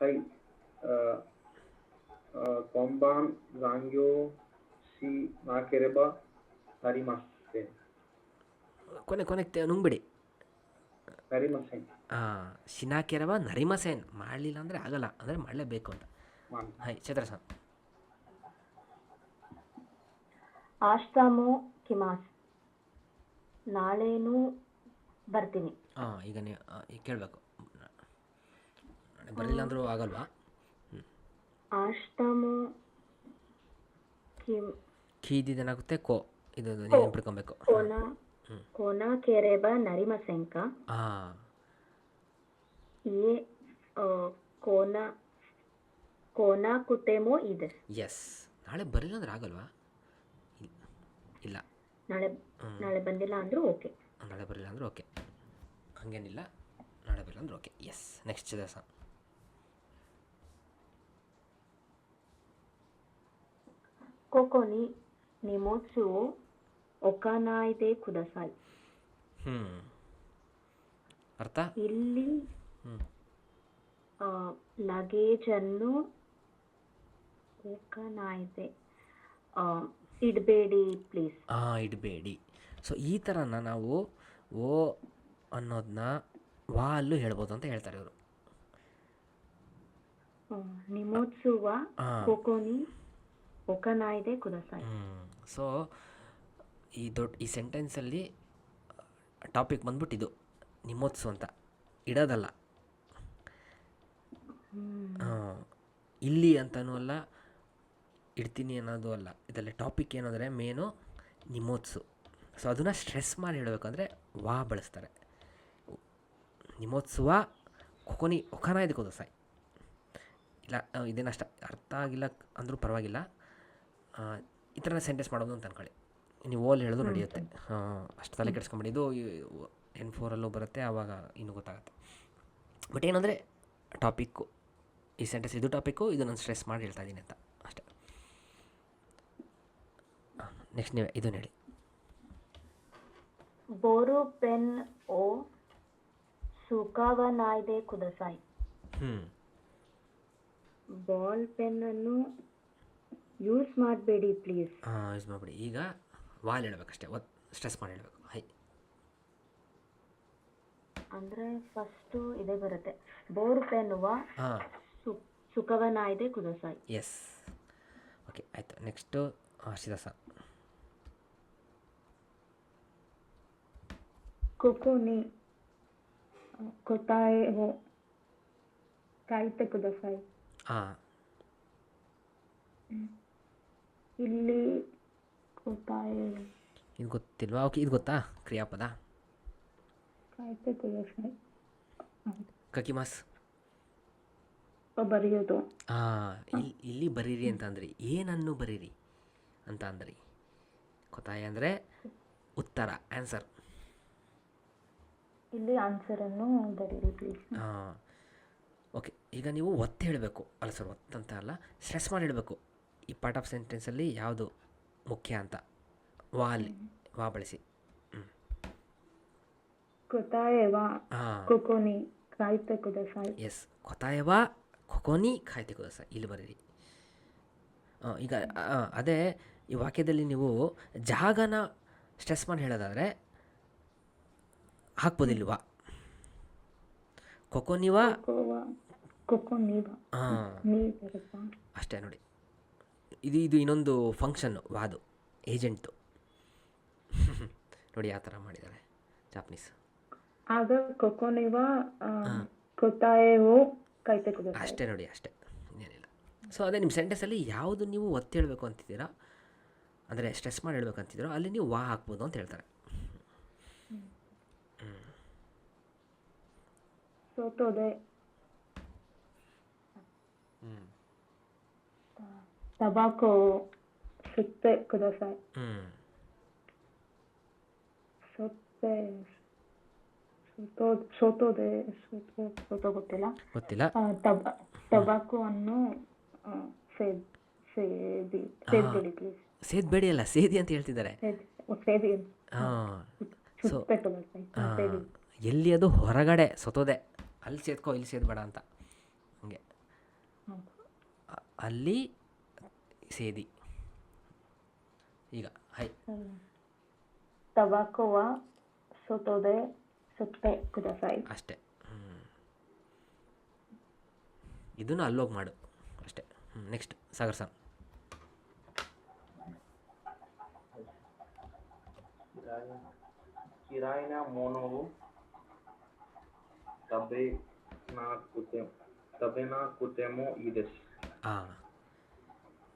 Sai Komban Zangyo Si Nakereba Narimasen. ಕೊನೆಗೆ ನುಂಗ್ಬಿಡಿ. Narimasen. ಶಿನಾಕೆರವ ನರಿಮಸೇನ್ ಮಾಡಲಿಲ್ಲ ಅಂದರೆ ಆಗಲ್ಲ, ಅಂದರೆ ಮಾಡಲೇಬೇಕು ಅಂತ. ಹಾಯ್ ಚೈತ್ರ ಸರ್. ಆಶ್ತಾಮೋ ಕಿಮಾಸ್, ನಾಳೆನೂ ಬರ್ತೀನಿ. ಈಗ ನೀವು ಈಗ ಕೇಳಬೇಕು, ಬರಲಿಲ್ಲ ಅಂದರೂ ಆಗಲ್ವಾ? ಆಶ್ತಾಮೋ ಕೀದಿದೇನಾಗುತ್ತೆ ಕೋ, ಇದು ನೀವು ಬಿಡ್ಕೊಬೇಕು. ಕೋನಾ ಕೆರೆಬ ನರಿಮಸೆಂಕ ಏ ಕೋನಾ ಕುಟೆಮೋ ಇದೆ. ಎಸ್, ನಾಳೆ ಬರಲಿಲ್ಲ ಅಂದ್ರೆ ಆಗಲ್ವಾ? ಇಲ್ಲ, ನಾಳೆ ಬಂದಿಲ್ಲ ಅಂದರೂ ಓಕೆ. ನಾಳೆ ಬರಲಿಲ್ಲ ಅಂದ್ರೆ ಓಕೆ, ಹಾಗೇನಿಲ್ಲ. ನಾಳೆ ಬರಲಿಲ್ಲ ಅಂದ್ರೆ ಓಕೆ. ಎಸ್, ನೆಕ್ಸ್ಟ್ ದಿವಸ ಕೊಕೊನಿ ನಿಮೋತ್ಸು ಒಕಾನಾಯ್ದೆ ಕುದಸಾಯ್. ಅರ್ಥ ಇಲ್ಲಿ ಲಗೇಜನ್ನು ಒಕಾನಾಯ್ದೆ ಇಡಬೇಡಿ ಪ್ಲೀಸ್. ಇಡಬೇಡಿ. ಸೊ ಈ ಥರನ ನಾವು ಓ ಅನ್ನೋದನ್ನ ವಾ ಅಲ್ಲೂ ಹೇಳ್ಬೋದು ಅಂತ ಹೇಳ್ತಾರೆ ಇವರು. ನಿಮೋತ್ಸುವ ಕೊಕೊನಿ ಒಕಾನಾಯ್ದೆ ಕುದಸಾಯ್. ಸೊ ಈ ಸೆಂಟೆನ್ಸಲ್ಲಿ ಟಾಪಿಕ್ ಬಂದ್ಬಿಟ್ಟು ಇದು ನಿಮೋತ್ಸು ಅಂತ ಇಡೋದಲ್ಲ, ಇಲ್ಲಿ ಅಂತನೂ ಅಲ್ಲ, ಇಡ್ತೀನಿ ಅನ್ನೋದು ಅಲ್ಲ. ಇದರಲ್ಲಿ ಟಾಪಿಕ್ ಏನಂದರೆ ಮೇನು ನಿಮೋತ್ಸು. ಸೊ ಅದನ್ನು ಸ್ಟ್ರೆಸ್ ಮಾಡಿ ಹೇಳಬೇಕಂದ್ರೆ ವಾ ಬಳಸ್ತಾರೆ. ನಿಮೋತ್ಸುವ ಕೊಕೊನಿ ಒಕಾನಾಯ್ದೆ ಕುದಸಾಯ್. ಇಲ್ಲ ಇದೇನಷ್ಟ ಅರ್ಥ ಆಗಿಲ್ಲ ಅಂದರೂ ಪರವಾಗಿಲ್ಲ, ಈ ಥರ ಸೆಂಟೆನ್ಸ್ ಮಾಡೋದು ಅಂತ ಅಂದ್ಕೊಳ್ಳಿ. ನೀವು ಓಲ್ ಹೇಳೋದು ನಡೆಯುತ್ತೆ. ಅಷ್ಟು ತಲೆ ಕೆಡಿಸ್ಕೊಂಬಿಡಿ. ಇದು N4 ಬರುತ್ತೆ, ಆವಾಗ ಇನ್ನೂ ಗೊತ್ತಾಗುತ್ತೆ. ಬಟ್ ಏನಂದರೆ ಟಾಪಿಕ್ಕು, ಈ ಸೆಂಟೆನ್ಸ್ ಇದು ಟಾಪಿಕ್ಕು, ಇದು ನಾನು ಸ್ಟ್ರೆಸ್ ಮಾಡಿ ಹೇಳ್ತಾ ಇದ್ದೀನಿ ಅಂತ ಅಷ್ಟೇ. ನೆಕ್ಸ್ಟ್ ನೀವು ಇದನ್ನು ಹೇಳಿ. ಬೋರು ಪೆನ್ ಓ ಸುಕಾವನಾಯ್ದೆ ಕುದಸಾಯ್. ಬಾಲ್ ಪೆನ್ನನ್ನು ಯೂಸ್ ಮಾಡಬೇಡಿ ಪ್ಲೀಸ್. ಯೂಸ್ ಮಾಡಬೇಡಿ. ಈಗ ವಾಲ್ ಹೇಳ್ಬೇಕಷ್ಟೇ, ಸ್ಟ್ರೆಸ್ ಮಾಡಿ ಹೇಳಬೇಕು. ಹೈ ಅಂದರೆ ಫಸ್ಟು ಇದೇ ಬರುತ್ತೆ, ಬೋರ್ ಪೆನ್ನುವ ಸುಖವನಾಯ್ದೆ ಕುದಸಾಯ್. ಎಸ್, ಓಕೆ ಆಯಿತು. ನೆಕ್ಸ್ಟು ಹರ್ಷಿದಾಸ. ಕೊಕೊನಿ ಕೊತಾಯೆ ಹೋ ಕಾಯ್ತೆ ಕುದಸಾಯ್. ಇಲ್ಲಿ ಕೊತಾಯೆ ಇದು ಗೊತ್ತಿಲ್ವಾ? ಓಕೆ, ಇದು ಗೊತ್ತಾ? ಕ್ರಿಯಾಪದ ಕಾಯ್ತೆ ಕುದಸಾಯ್. ಕಕಿಮಾಸ್ ಬರೆಯೋದು. ಇಲ್ಲಿ ಬರೀರಿ ಅಂತ ಅಂದ್ರಿ, ಏನನ್ನು ಬರೀರಿ ಅಂತ ಅಂದ್ರಿ. ಕೊತಾಯ ಅಂದರೆ ಉತ್ತರ, ಆನ್ಸರ್. ಇಲ್ಲಿ ಆನ್ಸರನ್ನು ಬರೀರಿ ಪ್ಲೀಸ್. ಓಕೆ, ಈಗ ನೀವು ಒತ್ತು ಹೇಳಬೇಕು. ಅಲ್ಲ ಸರ್, ಒತ್ತಂತ ಅಲ್ಲ, ಸ್ಟ್ರೆಸ್ ಮಾಡಿ ಹೇಳಬೇಕು. ಈ ಪಾರ್ಟ್ ಆಫ್ ಸೆಂಟೆನ್ಸಲ್ಲಿ ಯಾವುದು ಮುಖ್ಯ ಅಂತ ವಾ ಬಳಸಿ. ಕೊತಾಯೆವಾ ಕೊಕೊನಿ ಕಾಯ್ತೆ ಕುದಸಾಯ್. ಎಸ್, ಕೊತಾಯವಾ ಕೊಕೊನಿ ಕಾಯ್ತೆ ಕುದಸಾಯ್ ಇಲ್ಲಿ ಬರೀರಿ. ಈಗ ಅದೇ ಈ ವಾಕ್ಯದಲ್ಲಿ ನೀವು ಜಾಗನ ಸ್ಟ್ರೆಸ್ ಮಾಡಿ ಹೇಳೋದಾದರೆ ಹಾಕ್ಬೋದಿಲ್ವಾ? ಕೊಕೊನಿವಾ ಅಷ್ಟೇ ನೋಡಿ. ಇದು ಇನ್ನೊಂದು ಫಂಕ್ಷನ್ನು ವಾದು, ಏಜೆಂಟು. ನೋಡಿ ಯಾವ ಥರ ಮಾಡಿದ್ದಾರೆ ಜಾಪನೀಸ್. ಆಗ ಕೊಕೊನಿವಾ ಕೊತಾಯೆವೋ ಕಾಯ್ತೆ ಕುದಸಾಯ್ ಅಷ್ಟೇ ನೋಡಿ, ಅಷ್ಟೇ, ಇನ್ನೇನಿಲ್ಲ. ಸೊ ಅದೇ ನಿಮ್ಮ ಸೆಂಟೆನ್ಸಲ್ಲಿ ಯಾವುದು ನೀವು ಒತ್ತು ಹೇಳಬೇಕು ಅಂತಿದ್ದೀರಾ, ಅಂದರೆ ಸ್ಟ್ರೆಸ್ ಮಾಡಿ ಹೇಳ್ಬೇಕು ಅಂತಿದ್ದೀರೋ ಅಲ್ಲಿ ನೀವು ವಾ ಹಾಕ್ಬೋದು ಅಂತ ಹೇಳ್ತಾರೆ. ಸೋತೋದೆ ಟಬಾಕೋ ಸುತ್ತೆ ಕುದಸಾಯ್. ಸೋತೋದೆ ಗೊತ್ತಿಲ್ಲ. ಟಬಾಕೋ ಅನ್ನು ಸೇದ್ಬೇಡಿ ಪ್ಲೀಸ್. ಸೇದ್ಬೇಡಿ ಅಲ್ಲ, ಸೇದಿ ಅಂತ ಹೇಳ್ತಿದ್ದಾರೆ. ಸೊ ಎಲ್ಲಿ ಅದು ಹೊರಗಡೆ ಸೊತೋದೆ, ಅಲ್ಲಿ ಸೇದ್ಕೋ ಇಲ್ಲಿ ಸೇದ್ಬೇಡ ಅಂತ, ಹಂಗೆ ಅಲ್ಲಿ ಸೇದಿ. ಈಗ ಹೈ. ಟಬಾಕೋ ವ ಸೊತೊದೆ ಸುತ್ತೆ ಕುದಸಾಯಿ. ಅಷ್ಟೇ. ಇದನ್ನು ಅಲ್ಲೋಗಿ ಮಾಡು ಅಷ್ಟೇ. ನೆಕ್ಸ್ಟ್ ಸಾಗರ್ ಸಾನ್. ಕಿರಾಯಿನ ಮೋನೋವು ತಬೆನಾ ಕುತೆಮೋ ಈದೆಸ್. ಹಾಂ,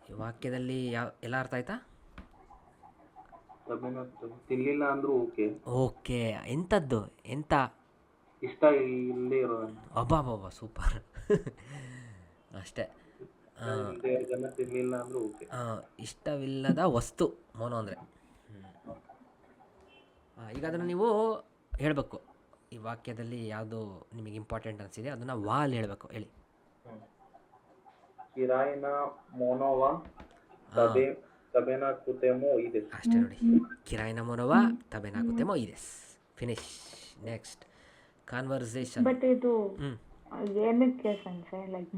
ಈ ವಾಕ್ಯದಲ್ಲಿ ಎಲ್ಲ ಅರ್ಥ ಆಯ್ತಾ? ತಿನ್ಲಿಲ್ಲ ಅಂದ್ರೂ ಓಕೆ. ಓಕೆ, ಎಂಥದ್ದು ಎಂಥ ಇಷ್ಟ ಇಲ್ಲದೆ ಇರೋ ಅಬ್ಬಾ ಸೂಪರ್. ಅಷ್ಟೇ. ತಿನ್ಲಿಲ್ಲ ಅಂದ್ರೂ ಓಕೆ. ಇಷ್ಟವಿಲ್ಲದ ವಸ್ತು ಮೋನೋ ಅಂದರೆ. ಈಗ ಅದನ್ನು ನೀವು ಹೇಳಬೇಕು. ಈ ವಾಕ್ಯದಲ್ಲಿ ಯಾವುದು ನಿಮಗೆ ಇಂಪಾರ್ಟೆಂಟ್ ಅನಿಸಿದೆ ಅದನ್ನು ವಾಲ್ ಹೇಳಬೇಕು. ಹೇಳಿ. ಕಿರಾಯಿನ ಮೋನೋವ ತಬೆನಾ ಕುತೆಮೋ ಈದೆಸ್. ಅಷ್ಟೇ ನೋಡಿ. ಕಿರಾಯಿನ ಮೋನೋವ ತಬೆನಾ ಕುತೆಮೋ ಈದೆಸ್. ಫಿನಿಶ್. Next conversation. ಬಟ್ ಇದು ಏನಕ್ಕೆ ಸಂಸೆ ಲೈಕ್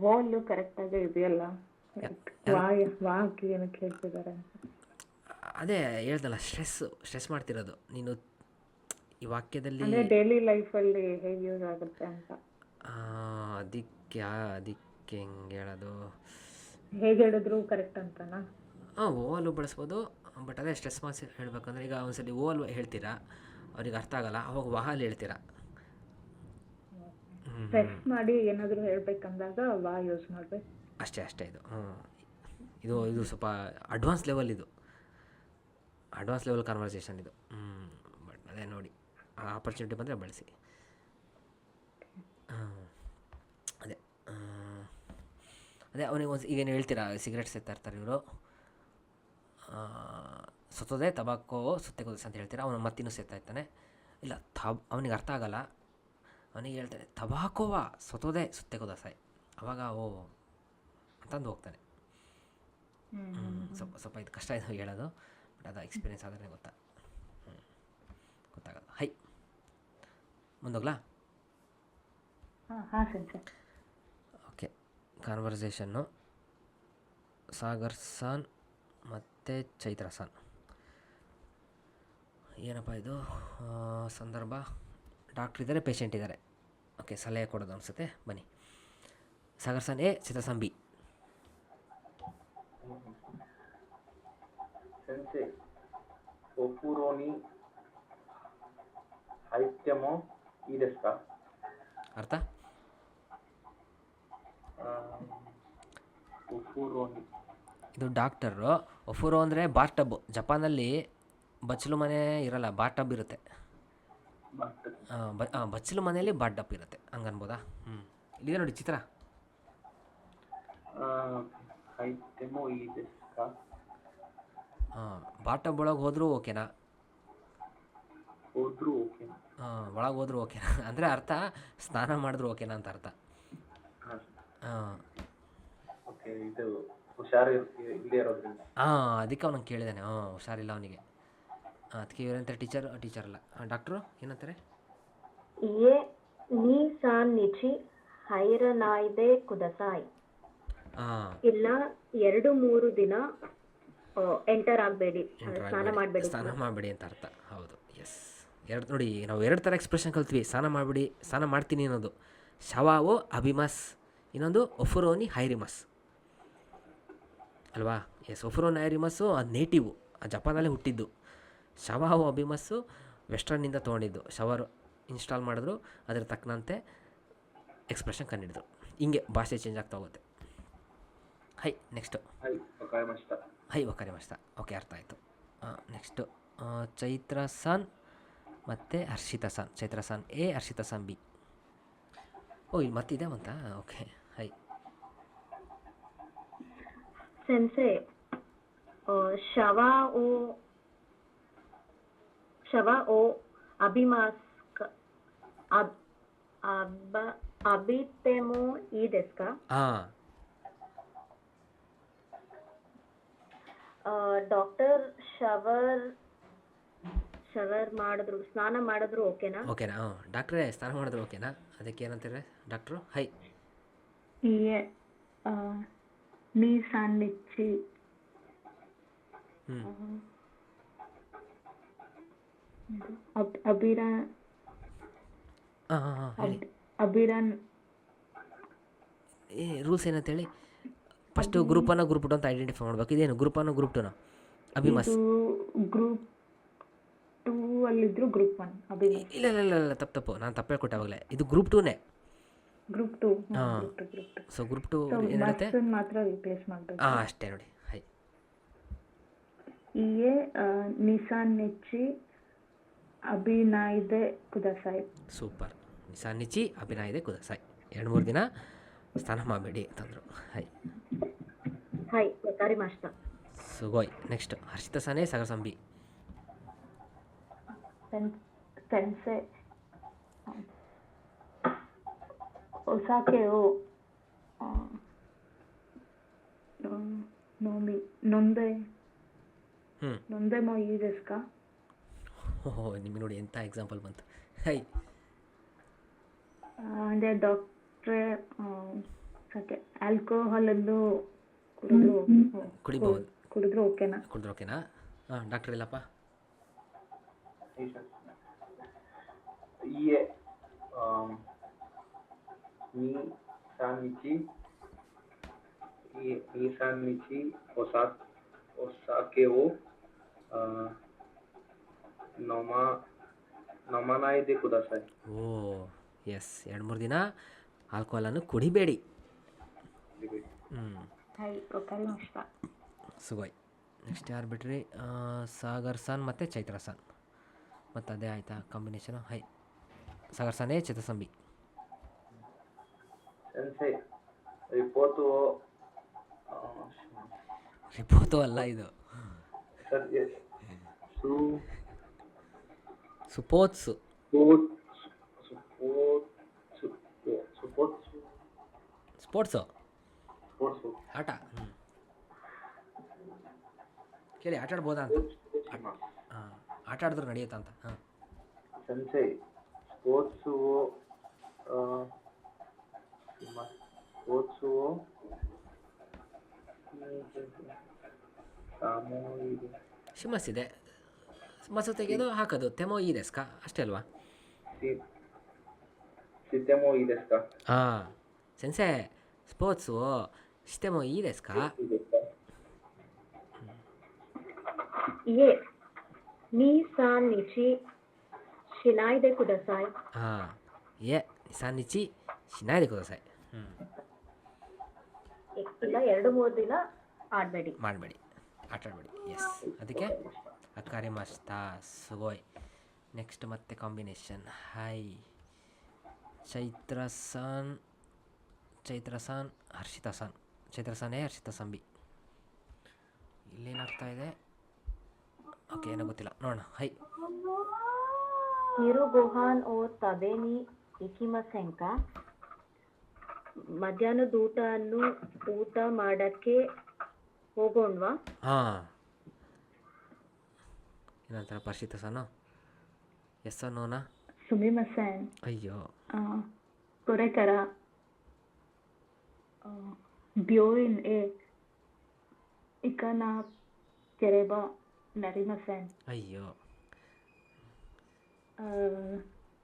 ವೋಲು ಕರೆಕ್ಟ್ ಆಗಿ ಇದೆಯಲ್ಲ, ವಾಕ್ ಏನಕ್ಕೆ ಹೇಳ್ತಿದ್ದಾರೆ? ಅದೇ ಹೇಳ್ದಲ್ಲ, ಸ್ಟ್ರೆಸ್ ಮಾಡ್ತಿರೋದು ನೀನು ಈ ವಾಕ್ಯದಲ್ಲಿ. ಡೈಲಿ ಲೈಫಲ್ಲಿ ಹೇಗೆ ಯೂಸ್ ಆಗುತ್ತೆ ಅಂತ. ಅದಕ್ಕೆ ಹೆಂಗೆ ಹೇಳೋದು, ಹೇಗೆ ಹೇಳಿದ್ರು ಕರೆಕ್ಟ್ ಅಂತನಾ? ಓವಲು ಬಳಸ್ಬೋದು. ಬಟ್ ಅದೇ ಸ್ಟ್ರೆಸ್ ಮಾರ್ಕ್ಸ್ ಹೇಳಬೇಕಂದ್ರೆ ಈಗ ಒಂದ್ಸಲಿ ಓವಲ್ ಹೇಳ್ತೀರಾ, ಅವ್ರಿಗೆ ಅರ್ಥ ಆಗಲ್ಲ, ಅವಾಗ ವಾಹಲ್ ಹೇಳ್ತೀರಾ. ಸ್ಟ್ರೆಸ್ ಮಾಡಿ ಏನಾದರೂ ಹೇಳ್ಬೇಕಂದಾಗ ವಾ ಯೂಸ್ ಮಾಡಬೇಕು. ಅಷ್ಟೇ ಇದು. ಇದು ಸ್ವಲ್ಪ ಅಡ್ವಾನ್ಸ್ ಲೆವೆಲ್ ಕಾನ್ವರ್ಸೇಷನ್ ಇದು. ಬಟ್ ಅದೇ ನೋಡಿ, ಆ ಆಪರ್ಚುನಿಟಿ ಬಂದರೆ ಬಳಸಿ. ಅದೇ ಅವನಿಗೆ ಈಗೇನು ಹೇಳ್ತೀರಾ, ಸಿಗರೇಟ್ ಸೇರ್ತಾ ಇರ್ತಾರೆ ಇವರು, ಸುತ್ತದೆ ತಬಾಕೋ ಸುತ್ತೆ ಕುದಿಸ್ ಅಂತ ಹೇಳ್ತೀರಾ. ಅವನು ಮತ್ತಿನ್ನೂ ಸೇರ್ತಾ ಇರ್ತಾನೆ. ಇಲ್ಲ, ಅವನಿಗೆ ಅರ್ಥ ಆಗಲ್ಲ. ಅವನಿಗೆ ಹೇಳ್ತಾನೆ ತಬಾಕೋವಾ ಸೊತೋದೆ ಸುತ್ತೆ ಕುದಸಾಯ್. ಅವಾಗ ಅಂತಂದು ಹೋಗ್ತಾನೆ. ಸ್ವಲ್ಪ ಇದು ಕಷ್ಟ ಇದೆ ಹೇಳೋದು, ಬಟ್ ಅದು ಎಕ್ಸ್ಪೀರಿಯೆನ್ಸ್ ಆದರೆ ಗೊತ್ತಾಗಲ್ಲ. ಹೈ, ಮುಂದೋಗ್ಲಾ? ಓಕೆ. ಕಾನ್ವರ್ಸೇಷನ್ನು ಸಾಗರ್ ಸಾನ್ ಮತ್ತು ಚೈತ್ರ ಸಾನ್. ಏನಪ್ಪ ಇದು ಸಂದರ್ಭ? ಡಾಕ್ಟ್ರ್ ಇದ್ದಾರೆ, ಪೇಷಂಟ್ ಇದ್ದಾರೆ. ಓಕೆ, ಸಲಹೆ ಕೊಡೋದು ಅನಿಸುತ್ತೆ. ಬನ್ನಿ. ಸಾಗರ್ ಸಾನ್ ಎ, ಚೈತ್ರ ಸಾನ್ ಬಿ. ಸೆನ್ಸೆ ಒಫುರೋನಿ ಹೈತ್ಯಮೋ ಈದೆಸ್ ಕಾ? ಅರ್ಥ? ಒಫುರೋನಿ ಇದು ಡಾಕ್ಟರು. ಒಫುರೋ ಅಂದರೆ ಬಾತ್ ಟಬ್. ಜಪಾನಲ್ಲಿ ಬಚ್ಚಲು ಮನೆ ಇರಲ್ಲ, ಬಾತ್ ಟಬ್ ಇರುತ್ತೆ. ಬಚ್ಚಲು ಮನೆಯಲ್ಲಿ ಬಾತ್ ಟಬ್ ಇರುತ್ತೆ, ಹಂಗನ್ಬೋದಾ? ಇಲ್ಲಿದೆ ನೋಡಿ ಚಿತ್ರ. ಹೈತ್ಯಮೋ ಈದೆಸ್ ಕಾ? ಬಾತ್ ಟಬ್ ಒಳಗೆ ಹೋದರೂ ಓಕೆನಾ? ಹೋದ್ರೂ ಓಕೆ. ಒಳಗೆ ಹೋದ್ರೂ ಓಕೆನಾ ಅಂದರೆ ಅರ್ಥ ಸ್ನಾನ ಮಾಡಿದ್ರು ಓಕೆನಾ ಅಂತ ಅರ್ಥ. ಓಕೆ, ಇದು ಹುಷಾರು ಇಲ್ಲದೆ ಇರೋದ್ರಿಂದ. ಅದಕ್ಕೆ ಅವನಿಗೆ ಕೇಳಿದ್ದಾನೆ. ಹುಷಾರಿಲ್ಲ ಅವನಿಗೆ. ಅದಕ್ಕೆ ಇವರಂತಾರೆ ಟೀಚರ್ ಅಲ್ಲ, ಡಾಕ್ಟ್ರು ಏನಂತಾರೆ? ಏ ನೀ ಸಾನ್ ನಿಚಿ ಹೈರನಾಯ್ದೆ ಕುದಸಾಯ್. ಇಲ್ಲ 2-3 ದಿನ ಎಂಟರ್ ಆಗಬೇಡಿ, ಸ್ನಾನ ಮಾಡಬೇಡಿ ಅಂತ ಅರ್ಥ. ಹೌದು, ಎಸ್. ನೋಡಿ, ನಾವು 2 ಥರ ಎಕ್ಸ್ಪ್ರೆಷನ್ ಕಲ್ತ್ವಿ. ಸ್ನಾನ ಮಾಡಿಬಿಡಿ, ಸ್ನಾನ ಮಾಡ್ತೀನಿ ಅನ್ನೋದು ಶವಾವೋ ಅಭಿಮಸ್, ಇನ್ನೊಂದು ಒಫುರೋನಿ ಹೈರಿಮಸ್ ಅಲ್ವಾ? ಎಸ್, ಒಫುರೋನಿ ಹೈರಿಮಸ್ಸು ಅದು ನೇಟಿವು, ಜಪಾನಲ್ಲೇ ಹುಟ್ಟಿದ್ದು. ಶವಾವೋ ಅಭಿಮಸ್ಸು ವೆಸ್ಟರ್ನಿಂದ ತೊಗೊಂಡಿದ್ದು. ಶವರ್ ಇನ್ಸ್ಟಾಲ್ ಮಾಡಿದ್ರು, ಅದರ ತಕ್ಕಂತೆ ಎಕ್ಸ್ಪ್ರೆಷನ್ ಕಂಡಿಡಿದ್ರು. ಹಿಂಗೆ ಭಾಷೆ ಚೇಂಜ್ ಆಗ್ತಾ ಹೋಗುತ್ತೆ. ಹೈ, ನೆಕ್ಸ್ಟು ಹೈ ಒಕ್ಕರೆ ಮಸ್ತ. ಓಕೆ, ಅರ್ಥ ಆಯಿತು. ನೆಕ್ಸ್ಟು ಚೈತ್ರ ಸಾನ್ ಮತ್ತು ಹರ್ಷಿತಾ ಸಾನ್. ಚೈತ್ರ ಸಾನ್ ಎ, ಹರ್ಷಿತಾ ಸಾನ್ ಬಿ. ಇಲ್ಲಿ ಮತ್ತಿದೆ ಅಂತ. Okay, high. ಸೆನ್ಸೆ ಶವ ಓ ಅಭಿಮಾಸ್ಕ ಅಭಿತೆಮೋ ಈದೆಸ್ ಕಾ? ಡಾಕ್ಟರ್ ಶವರ್ ಮಾಡಿದ್ರು, ಸ್ನಾನ ಮಾಡಿದ್ರು ಓಕೆನಾ? ಡಾಕ್ಟ್ರೇ ಸ್ನಾನ ಮಾಡಿದ್ರು ಓಕೆನಾ? ಅದಕ್ಕೆ ಏನಂತಾರೆ ಡಾಕ್ಟ್ರು? ಹೈ. ನೀ ಸಾನ್ನಿಚ್ಚಿ ಹ್ಞೂ ಅಭಿರಾ ಹಾಂ ಹಾಂ ಹಾಂ ಹೇಳಿ. ಅಭಿರಾನ್ ರೂಲ್ಸ್ ಏನಂತ ಹೇಳಿ. ಫಸ್ಟು ಗ್ರೂಪ್ 1 ಗ್ರೂಪ್ 2 ಅಂತ ಐಡೆಂಟಿಫೈ ಮಾಡಬೇಕು. ಇದೇನು ಗ್ರೂಪ್ 1 ಗ್ರೂಪ್ 2ನಾ? ಅಭಿಮಸ್. ಇದು ಗ್ರೂಪ್ 2 ಅಲ್ಲಿದ್ರು ಗ್ರೂಪ್ 1 ಅಭಿಮಸ್. ಇಲ್ಲ ಇಲ್ಲ ಇಲ್ಲ ಇಲ್ಲ, ತಪ್ಪು ನಾನು ತಪ್ಪು ಹೇಳ್ಕೊಟ್ಟೆ ಆವಾಗಲೇ. ಇದು ಗ್ರೂಪ್ 2ನೇ. ಗ್ರೂಪ್ 2 ಹಾಂ. ಗ್ರೂಪ್ 2 ಸೊ ಗ್ರೂಪ್ 2 ಏನಿರುತ್ತೆ? ಮಸ್ಸನ್ನು ಮಾತ್ರ ರಿಪ್ಲೇಸ್ ಮಾಡಬೇಕು. ಹಾಂ ಅಷ್ಟೇ ನೋಡಿ. ಹೈ ಇಯೇ ನಿಸಾನ್ನಿಚ್ಚಿ ಅಭಿನಾಯಿದೆ ಕುದಸಾಯ್. ಸೂಪರ್. ನಿಸಾನಿಚಿ ಅಭಿನಯಿದೆ ಕುದಸಾಯ್. 2-3 ದಿನ ಸ್ನಾನ ಮಾಡಬೇಡಿ ಅಂತಂದರು. ಹೈ ಹಾಯ್ ವಕಾರಿ ಮಾಸ್ಟರ್. ಸುಗೋಯ್. ನೆಕ್ಸ್ಟ್ ಹರ್ಷಿತಾ ಸಾನೆ ಸಾಗರ್ ಸಂಬಿ. ಸೆನ್ಸೆ ಒಸಾಕೆಯು ನೋಮಿ ನೊಂದೆ ಹ್ಞೂ ನೊಂದೆ ಮೋ ಈ ದೇಸ್ಕಾ. ಓಹೋ, ನಿಮಗೆ ನೋಡಿ ಎಂಥ ಎಕ್ಸಾಂಪಲ್ ಬಂತು. ಹೈ ಅಂದರೆ ಡಾಕ್ಟ್ರೇ ಸಕೆ ಆಲ್ಕೋಹಾಲನ್ನು ಕುಡಿದ್ರು ಕುಡಿಬಹುದು. ಕುಡಿದ್ರು ಓಕೆನಾ? ಕುಡಿದ್ರೆ ಓಕೆನಾ? ಹಾಂ ಡಾಕ್ಟರ್ ಇಲ್ಲಪ್ಪ. ಇಯೆ ನೀ ಸಾನ್ನಿಚ್ಚಿ ಒಸಾಕೆವು ನಮನಾಯಿದೆ ಕುದಸಾಯ್. ಓ ಎಸ್, 2-3 ದಿನ ಆಲ್ಕೋಹಾಲನ್ನು ಕುಡಿಬೇಡಿ. ಹ್ಞೂ ಹಾಯ್ ವಕಾರಿ ಮಾಸ್ಟರ್. ಸುಗೋಯ್. ನೆಕ್ಸ್ಟ್ ಯಾರು ಬಿಟ್ರಿ? ಸಾಗರ್ ಸಾನ್ ಮತ್ತು ಚೈತ್ರ ಸಾನ್. ಮತ್ತು ಅದೇ ಆಯಿತಾ ಕಾಂಬಿನೇಷನು? ಹೈ ಸಾಗರ್ ಸಾನೇ ಚೈತ್ರ ಸಂಬಿ. ಸೆನ್ಸೆ ರಿಪೋರ್ಟು ರಿಪೋರ್ಟು ಅಲ್ಲ ಇದು. Sir S ಸುಪೋತ್ಸು. ಸ್ಪೋರ್ಟ್ಸು ಆಟ. ಹ್ಞೂ ಕೇಳಿ ಆಟ ಆಡ್ಬೋದಾ ಅಂತ. ಹಾಂ ಆಟ ಆಡಿದ್ರೆ ನಡೆಯುತ್ತಾ ಅಂತ. ಹಾಂ ಸೆನ್ಸೆ ಸ್ಪೋರ್ಟ್ಸು ಶಿಮಸ್ ಇದೆ. ಮಸು ತೆಗೆದು ಹಾಕೋದು ತೆಮೋ ಈ ದೇಸ್ಕಾ ಅಷ್ಟೇ ಅಲ್ವಾ? ಸಿತೆಮೋ ಈ ದೇಸ್ಕಾ. ಹಾಂ ಸೆನ್ಸೆ ಸ್ಪೋರ್ಟ್ಸು ಶಿತೆಮೋ ಈ ದೇಸ್ಕಾ. ಇಯೇ ನೀ ಸಾನ್ನಿಚ್ಚಿ ಶಿನಾಯ್ದೆ ಕುದಸಾಯ್. ಹಾಂ ಏ ನಿಸಾನಿಚಿ ಶಿನಾಯ್ದೆ ಕುದಸಾಯ್. ಹ್ಞೂ ಇಲ್ಲ 2-3 ದಿನ ಆಡಬೇಡಿ, ಮಾಡಬೇಡಿ, ಆಟ ಆಡಬೇಡಿ. ಎಸ್, ಅದಕ್ಕೆ ಅಕಾರಿ ಮಸ್ತಾ. ಸುಗೋಯ್. ನೆಕ್ಸ್ಟ್ ಮತ್ತೆ ಕಾಂಬಿನೇಷನ್. ಹೈ ಚೈತ್ರ ಸಾನ್ ಹರ್ಷಿತಾ ಸಾನ್. ಚೈತ್ರ ಸಾನೇ ಹರ್ಷಿತಾ ಸಂಬಿ. ಇಲ್ಲೇನಾಗ್ತಾ ಇದೆ? ಓಕೆ, ಏನೋ ಗೊತ್ತಿಲ್ಲ, ನೋಡೋಣ. ಹೈ ಹಿರು ಗೋಹಾನ್ ಓ ತಬೇನಿ ಇಕಿಮಸೆಂಕ. ಮಧ್ಯಾಹ್ನದ ಊಟ ಮಾಡೋಕ್ಕೆ ಹೋಗೋಣವಾ? ಹಾಂ ಏನಂತಾರೆ ಹರ್ಷಿತಾ ಸಾನು? ಎಸ್ ನೋನಾ? ಸುಮಿಮಸೆನ್. ಅಯ್ಯೋ ಕೊರೆಕರ ಬ್ಯೋಯಿನ್ ಎ ಇಕನಾ ಕೆರೆಬಾ ನರಿಮಸೆನ್. ಅಯ್ಯೋ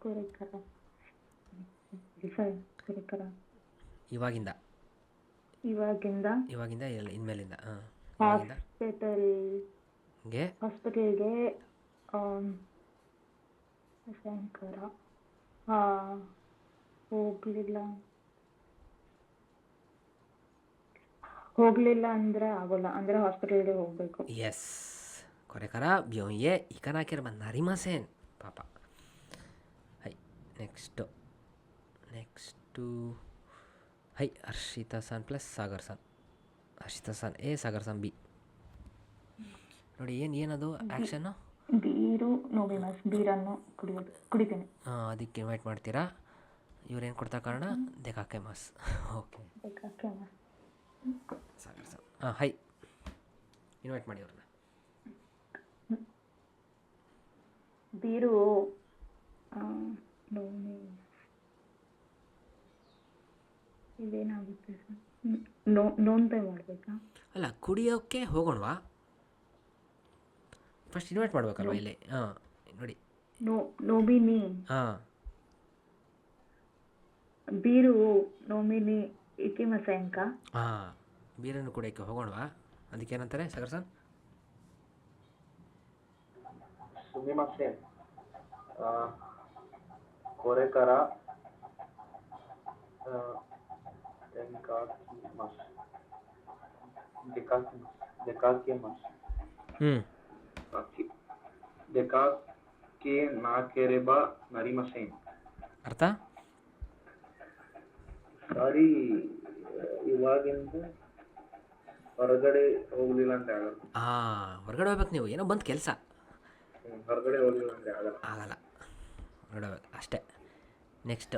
ಕೊರೆಕರ ಇವಾಗಿಂದ ಇಲ್ಲ ಇನ್ಮೇಲಿಂದ. ಹಾಂ ಹಾಸ್ಪಿಟಲ್ಗೆ ಶಂಕರ ಹೋಗ್ಲಿಲ್ಲ ಅಂದರೆ ಆಗೋಲ್ಲ, ಅಂದರೆ ಹಾಸ್ಪಿಟಲ್ಗೆ ಹೋಗಬೇಕು. ಎಸ್, ಕೊರೆಕರ ಬ್ಯೋಯೆ ಇಕನಾಕಿರ ನರಿಮಸೇನ್ ಪಾಪ. ಹೈ ನೆಕ್ಸ್ಟು ಹೈ ಹರ್ಷಿತಾ ಸಾನ್ ಪ್ಲಸ್ ಸಾಗರ್ ಸಾನ್. ಹರ್ಷಿತಾ ಸಾನ್ ಎ, ಸಾಗರ್ ಸಾನ್ ಬಿ. ನೋಡಿ ಏನದು ಆ್ಯಕ್ಷನ್ನು? ಬೀರು ಬೀರನ್ನು ಕುಡಿತೀನಿ. ಹಾಂ, ಅದಕ್ಕೆ ಇನ್ವೈಟ್ ಮಾಡ್ತೀರಾ? ಇವ್ರೇನು ಕೊಡ್ತಾ ಕಾರಣ ದೇಕಾಕೆ ಮಾಸ್. ಓಕೆ ಸಾಗರ್ ಸಾನ್. ಹಾಂ ಹೈ ಇನ್ವೈಟ್ ಮಾಡಿ ಅವ್ರನ್ನ. ಬೀರು ಇದೇನಾಗುತ್ತೆ ಸರ್? ನೋಂತೆ ಮಾಡಬೇಕಾ? ಅಲ್ಲ, ಕುಡಿಯೋಕ್ಕೆ ಹೋಗೋಣವಾ? ಫಸ್ಟ್ ಇನ್ವೈಟ್ ಮಾಡ್ಬೇಕಲ್ವ ಇಲ್ಲಿ? ಹಾಂ, ನೋಡಿ. ನೋಮಿನಿ ಹಾಂ, ಬೀರು ನೋಮಿನಿ ಇಕಿಮಸೆಂಕ. ಹಾಂ, ಬೀರನ್ನು ಕುಡಿಯೋಕ್ಕೆ ಹೋಗೋಣವಾ? ಅದಕ್ಕೇನಂತಾರೆ ಸಾಗರ್ ಸರ್? ಸುಮಿಮಸೇನ್ ಕೊರೆಕರ ಡೆಕಾಕಿಮಸ್ ಡೆಕಾಕಿಮಸ್ ಡೆಕಾಕೆ ನಾಕೆರೆಬ ನರಿಮಸೇನ್. ಅರ್ಥ? ಸಾರಿ, ಇವಾಗಿಂದ ಹೊರಗಡೆ ಹೋಗ್ಲಿಲ್ಲ ಅಂದ್ರೆ ಆಗಲ್ಲ. ಹೊರಗಡೆ ಹೋಗ್ಬೇಕು ನೀವು, ಏನೋ ಬಂತು ಕೆಲಸ. ಹೊರಗಡೆ ಹೋಗ್ಲಿಲ್ಲ ಅಂದ್ರೆ ಆಗಲ್ಲ, ಹೊರಗಡೆ ಹೋಗ್ಬೇಕು ಅಷ್ಟೇ. ನೆಕ್ಸ್ಟ್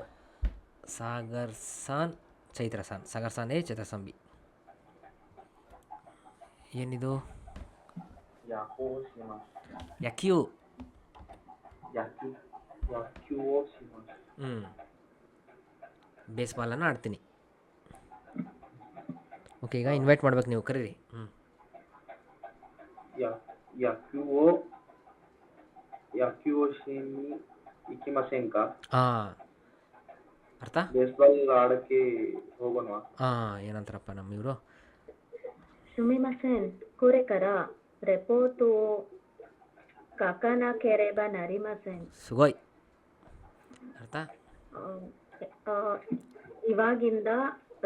ಸಾಗರ್ ಸಾನ್, ಚೈತ್ರ ಸಾನ್. ಸಾಗರ್ ಸಾನ್ ಎ, ಚೈತ್ರ ಸಾನ್ ಬಿ. ಏನಿದು? ಯಾಕ್ಯೂ. ಬೇಸ್ಬಾಲನ್ನು ಆಡ್ತೀನಿ. ಓಕೆ, ಈಗ ಇನ್ವೈಟ್ ಮಾಡ್ಬೇಕು ನೀವು, ಕರೀರಿ. ಯಾಕ್ಯುವೋಶಿಮಿ ಇಕಿಮಸೆಂಕ. ಹಾಂ, ಅರ್ಥ? ಬೇಸ್ಬಾಲ್ ಆಡಕ್ಕೆ ಹೋಗೋಣವಾ? ಏನಂತಾರಪ್ಪ ನಮ್ಮ ಇವರು? ಸುಮಿಮಸೆನ್ ಕೊರೆಕರ ರೆಪೋರ್ಟು ಕಾಕನ ಕೆರೆಬ ನರಿಮಸೆನ್. ಸುಗೋಯ್. ಅರ್ಥ? ಇವಾಗಿಂದ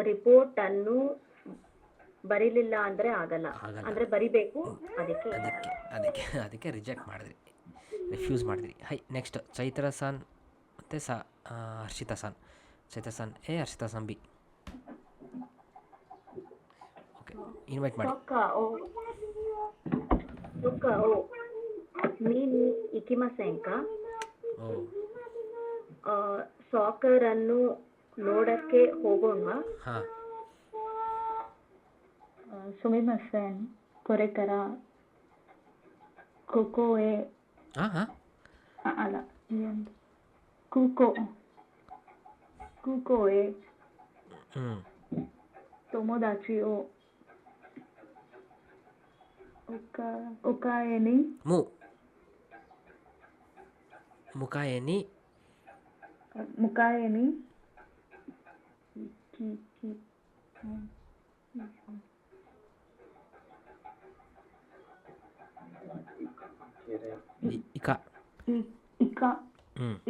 ರಿಪೋರ್ಟ್ ಅನ್ನು ಬರೀಲಿಲ್ಲ ಅಂದ್ರೆ ಆಗಲ್ಲ, ಅಂದ್ರೆ ಬರಿಬೇಕು. ಅದಕ್ಕೆ ರಿಜೆಕ್ಟ್ ಮಾಡಿದ್ರಿ, ರಿಫ್ಯೂಸ್ ಮಾಡಿದ್ರಿ. ನೆಕ್ಸ್ಟ್ ಚೈತ್ರ ಸಾನ್ ಮತ್ತು ಹರ್ಷಿತಾ ಸಾನ್. ಚೈತ್ರ ಸಾನ್ ಎ, ಹರ್ಷಿತಾ ಸಾನ್ ಬಿ. ಓಕೆ, ಇನ್ವೈಟ್ ಮಾಡಿ. ನೀನು ಇಕಿಮಸೆಂಕ ಸಾಕರ್ ಅನ್ನು ನೋಡಕ್ಕೆ ಹೋಗೋಣ. ಹಾಂ, ಸುಮಿಮಸೆನ್ ಕೊರೆಕರ ಖೋಖೋ ಎ. ಅಲ್ಲ, ಕೂಕೋ ಎ ತೊಮೊದಾಚಿ ಓ ಉಕಾಯನಿ ಮುಕಾಯನಿ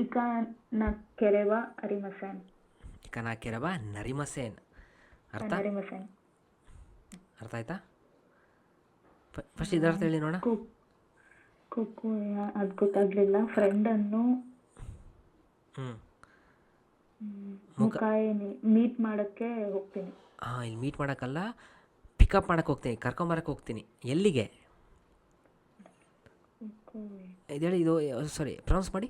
ಇಕಾನಕೆರೆವ ಅರಿಮಸೆನ್. ಇಕಾನಕೆರೆವ ನರಿಮಸೇನ್. ಅರ್ಥ? ಅರ್ಥ ಆಯ್ತಾ? ಫಸ್ಟ್ ಇದರ್ಥ ಹೇಳಿ ನೋಡ. ಖೋಖೋ ಅದು ಗೊತ್ತಾಗ್ಲಿಲ್ಲ. ಫ್ರೆಂಡ್ ಅನ್ನು ಮುಕಾಯಿನಿ ಮೀಟ್ ಮಾಡಕ್ಕೆ ಹೋಗ್ತೀನಿ. ಇಲ್ಲಿ ಮೀಟ್ ಮಾಡೋಕ್ಕಲ್ಲ, ಪಿಕಪ್ ಮಾಡಕ್ಕೆ ಹೋಗ್ತೀನಿ, ಕರ್ಕೊಂಬರಕ್ಕೆ ಹೋಗ್ತೀನಿ. ಎಲ್ಲಿಗೆ? ಇದು ಹೇಳಿ, ಇದು ಸಾರಿ, ಪ್ರೊನೌನ್ಸ್ ಮಾಡಿ.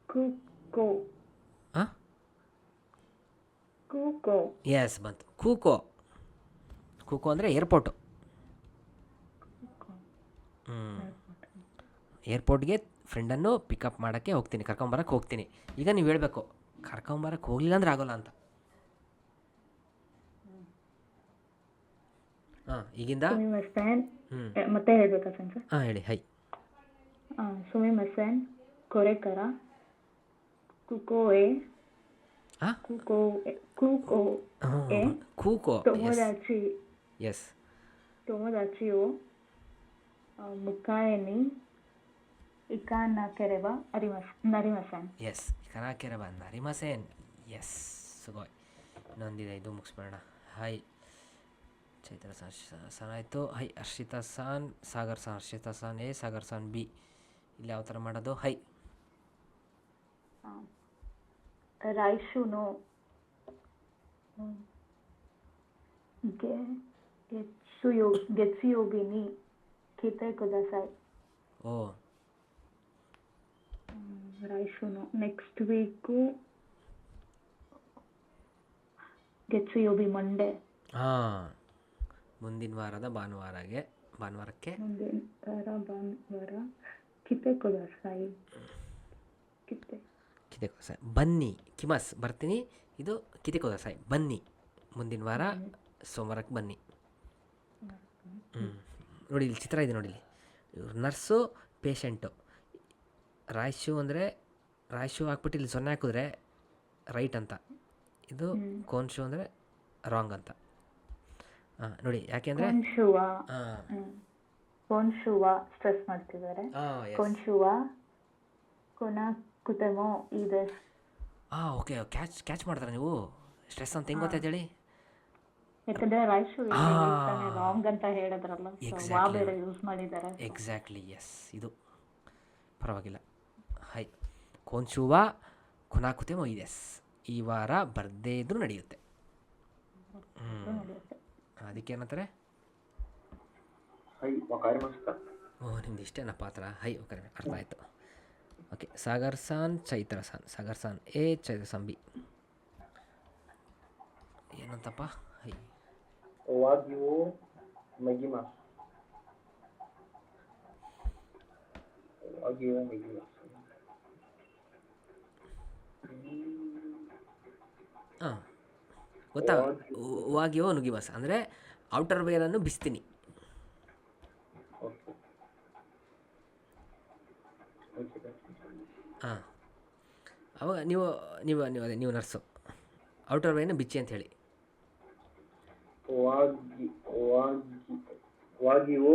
ಕೂಕೋ. ಎಸ್, ಬಂತು. ಕೂಕೋ ಅಂದರೆ ಏರ್ಪೋರ್ಟು. ಏರ್ಪೋರ್ಟ್ಗೆ ಫ್ರೆಂಡನ್ನು ಪಿಕಪ್ ಮಾಡೋಕ್ಕೆ ಹೋಗ್ತೀನಿ, ಕರ್ಕೊಂಬರಕ್ಕೆ ಹೋಗ್ತೀನಿ. ಈಗ ನೀವು ಹೇಳಬೇಕು, ಕರ್ಕೊಂಬರಕ್ಕೆ ಹೋಗಲಿಲ್ಲ ಅಂದ್ರೆ ಆಗೋಲ್ಲ ಅಂತ. ಈಗಿಂದ ಮತ್ತೆ ಹೇಳ್ಬೇಕಾ ಸರ್? ಹೇಳಿ. ಸುಮಿಮಸೆನ್ ಕೊರೆಕರ ಕೂಕೋ ತೊಮೊದಾಚಿ. ಎಸ್, ತೊಮೊದಾಚಿ ಓ ಮುಕಾಯನಿ ಇಕಾನಕೆರೆವ ನರಿಮಸೆನ್. ಎಸ್, ಇಕಾನಕೆರೆವ ನರಿಮಸೆನ್. ಎಸ್, ಸುಗೋಯ್. ಇನ್ನೊಂದಿದೆ, ಇದು ಮುಗಿಸ್ಬೇಡ. ಚೈತ್ರ ಸಾನ್ ಆಯಿತು. ಹರ್ಷಿತಾ ಸಾನ್, ಸಾಗರ್ ಸಾನ್. ಹರ್ಷಿತಾ ಸಾನ್ ಎ, ಸಾಗರ್ ಸಾನ್ ಬಿ. ಇಲ್ಲಿ ಯಾವ ಥರ ಮಾಡೋದು? ರೈಶುನೋ ಗೆತ್ಸುಯೋಗಿನಿ ಕಿತೆ ಕುದಾಸಾಯ್. ರೈಶುನೋ ನೆಕ್ಸ್ಟ್ ವೀಕು ಗೆತ್ಸುಯೋಬಿ ಮಂಡೇ. ಮುಂದಿನ ವಾರದ ಭಾನುವಾರಕ್ಕೆ ಮುಂದಿನ ವಾರ ಭಾನುವಾರ ಕಿತೆ ಕುದಾಸಾಯ್. ಕಿತೆ ಕುದಸಾಯ್. ಬನ್ನಿ ಕಿಮಸ್ ಬರ್ತೀನಿ, ಇದು ಕಿತೆ ಕುದಸಾಯ್ ಬನ್ನಿ, ಮುಂದಿನ ವಾರ ಸೋಮವಾರಕ್ಕೆ ಬನ್ನಿ. ನೋಡಿ ಇಲ್ಲಿ ಚಿತ್ರ ಇದೆ ನೋಡಿ, ಇಲ್ಲಿ ಇವ್ರು ನರ್ಸು ಪೇಷಂಟು. ರಾಯ್ಶು ಅಂದರೆ ರಾಯ್ಶು ಹಾಕ್ಬಿಟ್ಟು ಇಲ್ಲಿ 0 ಹಾಕಿದ್ರೆ ರೈಟ್ ಅಂತ, ಇದು ಕೋನ್ಶು ಅಂದರೆ ರಾಂಗ್ ಅಂತ. ನೋಡಿ ಯಾಕೆಂದರೆ ಕೋನ್ಶುವ ಸ್ಟ್ರೆಸ್ ಮಾಡ್ತಿದ್ದಾರೆ. ಕೋನ್ಶುವ ಕೊನಾಕುತೆಮೋ ಇದೆ. ಓಕೆ, ಕ್ಯಾಚ್ ಮಾಡ್ತಾರೆ ನೀವು ಸ್ಟ್ರೆಸ್ ಅಂತ ಹೆಂಗೆ ಗೊತ್ತಾಯ್ತು ಹೇಳಿ. ಯಾಕಂದ್ರೆ ರಾಯ್ಶು ರಾಂಗ್ ಅಂತ ಹೇಳಿದ್ರಲ್ಲ, ವಾ ಬೇರೆ ಯೂಸ್ ಮಾಡಿದ್ದಾರೆ. ಎಕ್ಸಾಕ್ಟ್ಲಿ, ಎಸ್, ಇದು ಪರವಾಗಿಲ್ಲ. ಹೈ ಕೋನ್ಶುವಾ ಕೊನಾಕುತೆಮೋ ಇದೆಸ್, ಈ ವಾರ ಬರ್ದೇ ಇದ್ರೂ ನಡೆಯುತ್ತೆ. ಅದಕ್ಕೆ ಏನಂತಾರೆ? ಹೈ ವಕಾರಿ ಮಸ್ತ. ನಿಮ್ದು ಇಷ್ಟೇನಾ ಪಾತ್ರ? ಹೈ ವಕಾರಿ, ಅರ್ಥ ಆಯಿತು. ಓಕೆ, ಸಾಗರ್ ಸಾನ್ ಚೈತ್ರ ಸಾನ್. ಸಾಗರ್ ಸಾನ್ ಎ, ಚೈತ್ರ ಸಾನ್ ಬಿ. ಏನಂತಪ್ಪ? ಹೈ ವಾಗ್ಯೋ ಮೆಗಿಮಾಸ್. ವಾಗ್ಯೋ ಮೆಗಿಮಾಸ್. ಗೊತ್ತಾ? ವಾಗ್ಯೋ ನುಗಿಮಾಸ್ ಅಂದರೆ ಔಟರ್ ವೇರನ್ನು ಬಿಸ್ತೀನಿ. ಅವಾಗ ನೀವು ನೀವು ನೀವು ಅದೇ ನೀವು ನರ್ಸು, ಔಟರ್ ವೇಯನ್ನು ಬಿಚ್ಚಿ ಅಂತ ಹೇಳಿ. ವಾಗ್ಯೋ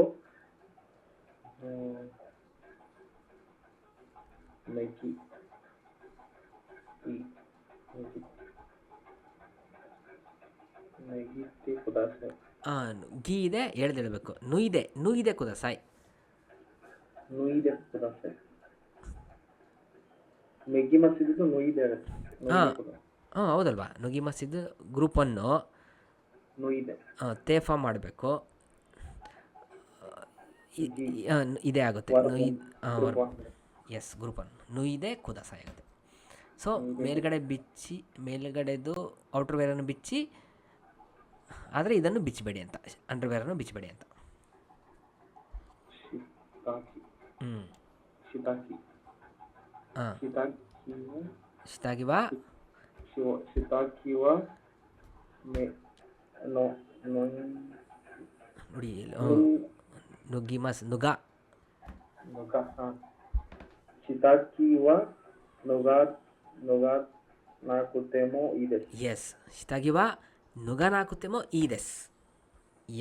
ಮೆಗಿ ಗೀ ಇದೆ ಹೇಳ್ದೇಳ್ಬೇಕು. ನುಯ್ದೆ ಕುದಸಾಯ್. ನುಯ್ದೆ ಕುದಸಾಯ್. ಮೆಗ್ಗಿ ಮಸಿದ್ದು ನುಯ್ದೆ. ಹೌದಲ್ವಾ? ನುಗಿ ಮಸಿದ್ದು ಗ್ರೂಪ್ 1 ನುಯ್ದೆ ತೇಫಾ ಮಾಡಬೇಕು. ಇದೇ ಆಗುತ್ತೆ. ಎಸ್, ಗ್ರೂಪ್ 1 ನುಯ್ದೆ ಕುದಸಾಯ್ ಆಗುತ್ತೆ. ಸೊ ಮೇಲ್ಗಡೆ ಬಿಚ್ಚಿ, ಮೇಲ್ಗಡೆದು ಔಟರ್ ವೇರನ್ನು ಬಿಚ್ಚಿ, ಆದರೆ ಇದನ್ನು ಬಿಚ್ಚಬೇಡಿ ಅಂತ, ಅಂಡರ್ ವೇರನ್ನು ಬಿಚ್ಚಬೇಡಿ ಅಂತ. ಶಿತಾಗಿವಾ ನೋಡಿ, ನುಗ್ಗಿಮಸ್ ನುಗ. ಎಸ್, ಶಿತಾಗಿವಾ ನುಗನಾಕುತೆಮೋ ಈದೆಸ್.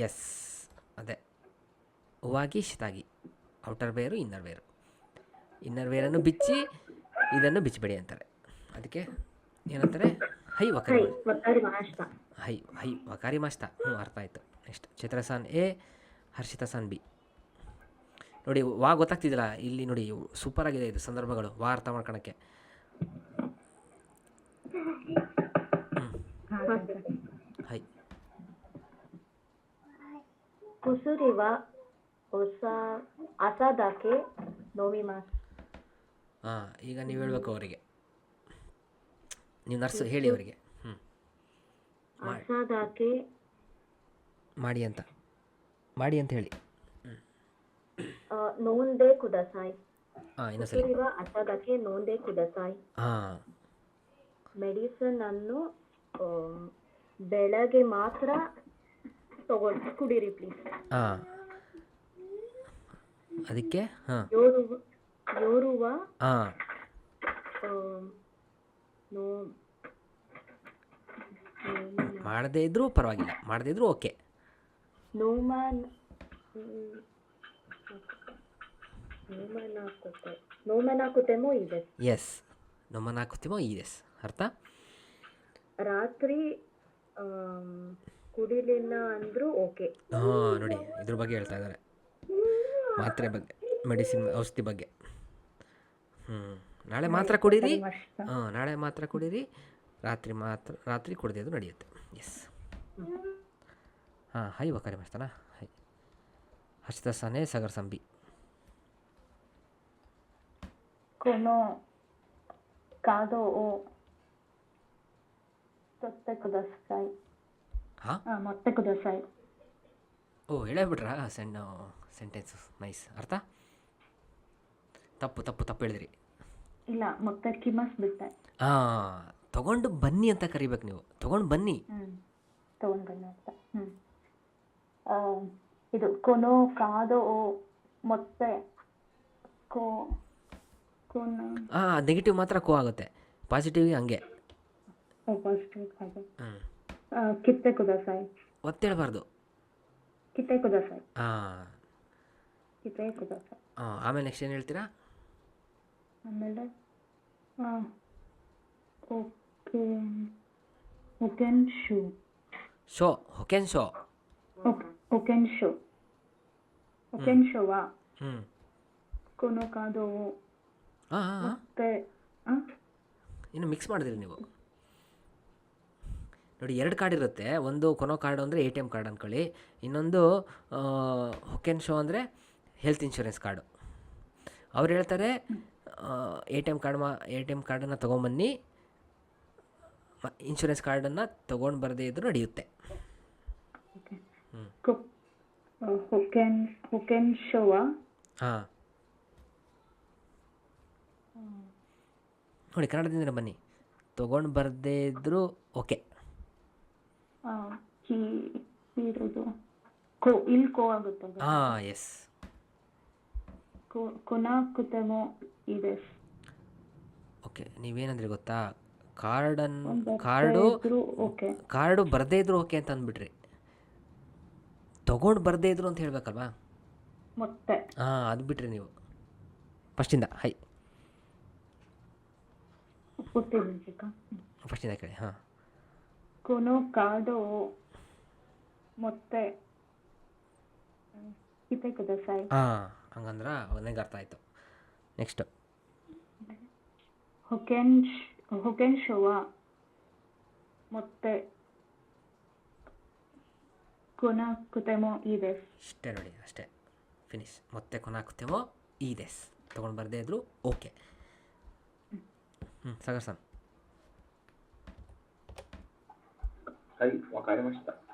ಎಸ್, ಅದೇ ಹೂವಾಗಿ ಶಿತಾಗಿ, ಔಟರ್ ವೇರು ಇನ್ನರ್ ವೇರು. ಇನ್ನರ್ ವೇರನ್ನು ಬಿಚ್ಚಿ ಇದನ್ನು ಬಿಚ್ಚಬೇಡಿ ಅಂತಾರೆ. ಅದಕ್ಕೆ ಏನಂತಾರೆ? ಹೈ ವಕಾರಿ ಹೈ ವಕಾರಿ ಮಾಸ್ತ. ಅರ್ಥ ಆಯಿತು. ನೆಕ್ಸ್ಟ್ ಚಿತ್ರಸಾನ್ ಎ, ಹರ್ಷಿತಾ ಸಾನ್ ಬಿ. ನೋಡಿ ವಾ ಗೊತ್ತಾಗ್ತಿದ್ದಿಲ್ಲ ಇಲ್ಲಿ, ನೋಡಿ ಸೂಪರಾಗಿದೆ ಇದು ಸಂದರ್ಭಗಳು, ವಾ ಅರ್ಥ ಮಾಡ್ಕೊಳಕ್ಕೆ. ಹೈ ಕುಸುರಿವ ಹೊಸ ಅಸಾದಾಕೆ ನೋವಿಮಾಸ್. ಈಗ ನೀವು ಹೇಳ್ಬೇಕು ಅವರಿಗೆ, ನೀವು ನರ್ಸ್ ಹೇಳಿ ಅವರಿಗೆ. ಅಸಾದಾಕೆ ಮಾಡಿ ಅಂತ ಹೇಳಿ. ನೋಂದೆ ಕುದಸಾಯ್. ಇನ್ನೊಂದ್ಸಲಿ. ಕುಸುರಿವ ಅಸಾದಾಕೆ ನೋಂದೆ ಕುದಸಾಯ್. ಮೆಡಿಸಿನ್ ಅನ್ನು ಬೆಳಗ್ಗೆ ಮಾತ್ರ ಕುಡೀರಿ ಪ್ಲೀಸ್. ಅದಕ್ಕೆ ಯೋರುವ ಮಾಡದೇ ಇದ್ರೂ ಪರವಾಗಿಲ್ಲ, ಮಾಡದೇ ಇದ್ರೂ ಓಕೆ. ನೋಮನಾಕುತೆಮೋ ಇದೆ. ಎಸ್, ನೋಮನಾಕುತೆಮೋ ಇದೆಸ್. ಅರ್ಥ? ರಾತ್ರಿ ಕುಡಿಲಿಲ್ಲ ಅಂದ್ರೂ ಓಕೆ. ನೋಡಿ ಇದ್ರ ಬಗ್ಗೆ ಹೇಳ್ತಾ ಇದ್ದಾರೆ, ಮಾತ್ರೆ ಬಗ್ಗೆ, ಮೆಡಿಸಿನ್ ಔಷಧಿ ಬಗ್ಗೆ. ನಾಳೆ ಮಾತ್ರ ಕುಡೀರಿ. ನಾಳೆ ಮಾತ್ರ ಕುಡೀರಿ, ರಾತ್ರಿ ಕುಡಿಯೋದು ನಡೆಯುತ್ತೆ. ಎಸ್. ಹೈ ವಕಾರಿ ಮಾಡ್ತಾನ. ಹೈ ಹರ್ಷಿತಾ ಸಾನೆ ಸಾಗರ್ ಸಂಬಿ. ಕೊನೋ ಕಾದೋ ಮತ್ತೆ ಕುದಸಾಯ್. ಮತ್ತೆ ಕುದಸಾಯ್. ಹೇಳಬಿಟ್ರಾ ಸೆಂಟೆನ್ಸು? ನೈಸ್. ಅರ್ಥ? ತಪ್ಪು ಹೇಳಿದ್ರಿ. ಇಲ್ಲ ಮತ್ತೆ ಕಿಮಸ್ಬಿಟ್ಟೆ. ಹಾಂ, ತೊಗೊಂಡು ಬನ್ನಿ ಅಂತ ಕರಿಬೇಕು ನೀವು. ತೊಗೊಂಡು ಬನ್ನಿ. ತಗೊಂಡ್ ಬನ್ನಿ ಅಂತ. ಇದು ಕೊನೋ ಕಾದೋ ಮತ್ತೆ ಕೋ ಕೋನ ಹಾಂ, ನೆಗೆಟಿವ್ ಮಾತ್ರ ಕೋ ಆಗುತ್ತೆ, ಪಾಸಿಟಿವ್ಗೆ ಹಂಗೆ. ಪಾಸಿಟಿವ್ ಹಾಗೆ. ಹ್ಞೂ, ಕಿತ್ತೆ ಕುದಾಸಾಯ್. ಒತ್ತೇಳಬಾರ್ದು. ಕಿತ್ತೆ ಕುದಾಸಾಯ್. ಹಾಂ ಕಿತ್ತೆ ಕುದಾಸಾಯ್. ಹಾಂ, ಆಮೇಲೆ ನೆಕ್ಸ್ಟ್ ಏನು ಹೇಳ್ತೀರಾ? ಆಮೇಲೆ ಓಕೆ ಓಕೆನ್ ಶೂ. ಶೋ, ಹೊಕೆನ್ ಶೋ. ಓಕೆನ್ ಶೋ. ಓಕೆನ್ ಶೋವಾ ಹ್ಞೂ, ಕೊನೋ ಕಾದೋ ಹಾಂ ಹಾಂ, ಮತ್ತೆ ಇನ್ನು ಮಿಕ್ಸ್ ಮಾಡಿದ್ರಿ ನೀವು. ನೋಡಿ, 2 ಕಾರ್ಡ್ ಇರುತ್ತೆ. ಒಂದು ಕೊನೋ ಕಾರ್ಡು ಅಂದರೆ ATM ಕಾರ್ಡ್ ಅಂದ್ಕೊಳ್ಳಿ, ಇನ್ನೊಂದು ಹೊಕೆನ್ ಶೋ ಅಂದರೆ ಹೆಲ್ತ್ ಇನ್ಶೂರೆನ್ಸ್ ಕಾರ್ಡು. ಅವ್ರು ಹೇಳ್ತಾರೆ ATM ಕಾರ್ಡನ್ನು ತೊಗೊಂಬನ್ನಿ, ಇನ್ಶೂರೆನ್ಸ್ ಕಾರ್ಡನ್ನು ತೊಗೊಂಡು ಬರದೇ ಇದ್ದರೂ ನಡೆಯುತ್ತೆ. ಹೊಕೆನ್ ಶೋವಾ. ಹಾಂ, ನೋಡಿ ಕನ್ನಡದಿಂದ ಬನ್ನಿ. ತೊಗೊಂಡು ಬರದೇ ಇದ್ದರೂ ಓಕೆ. ಇರೋದು ಕೋ, ಇಲ್ಲಿ ಕೋ ಆಗುತ್ತೆ. ಹಾಂ, ಎಸ್. ಕೊನಾಕುತೆಮೋ ಇದೆ. ಓಕೆ, ನೀವೇನಂದ್ರೆ ಗೊತ್ತಾ, ಓಕೆ, ಕಾರ್ಡು ಬರದೇ ಇದ್ರು ಓಕೆ ಅಂತ ಅಂದ್ಬಿಟ್ರಿ. ತೊಗೊಂಡು ಬರದೇ ಇದ್ರು ಅಂತ ಹೇಳ್ಬೇಕಲ್ವಾ? ಮತ್ತೆ ಹಾಂ, ಅದು ಬಿಟ್ರಿ ನೀವು ಫಸ್ಟಿಂದ. ಹೈ, ಫಸ್ಟಿಂದ ಕೇಳಿ. ಹಾಂ, ಕೊನೋ ಕಾಡೋ ಮತ್ತೆ ಕಿತ್ತೆ ಕುದಾಸಾಯ್. ಹಾಂ, ಹಂಗಂದ್ರೆ ನನಗೆ ಅರ್ಥ ಆಯಿತು. ನೆಕ್ಸ್ಟು ಹೊಕೆನ್ ಶೋವಾ ಮತ್ತೆ ಕೊನಾಕುತೆಮೋ ಇದೆ. ಇಷ್ಟೇ ನೋಡಿ, ಅಷ್ಟೇ, ಫಿನಿಶ್. ಮತ್ತೆ ಕೊನಾಕುತೆಮೋ ಈದೆಸ್. ತೊಗೊಂಡು ಬರದೇ ಇದ್ರು ಓಕೆ. ಸಾಗರ್ ಸರ್.はい、わかりました。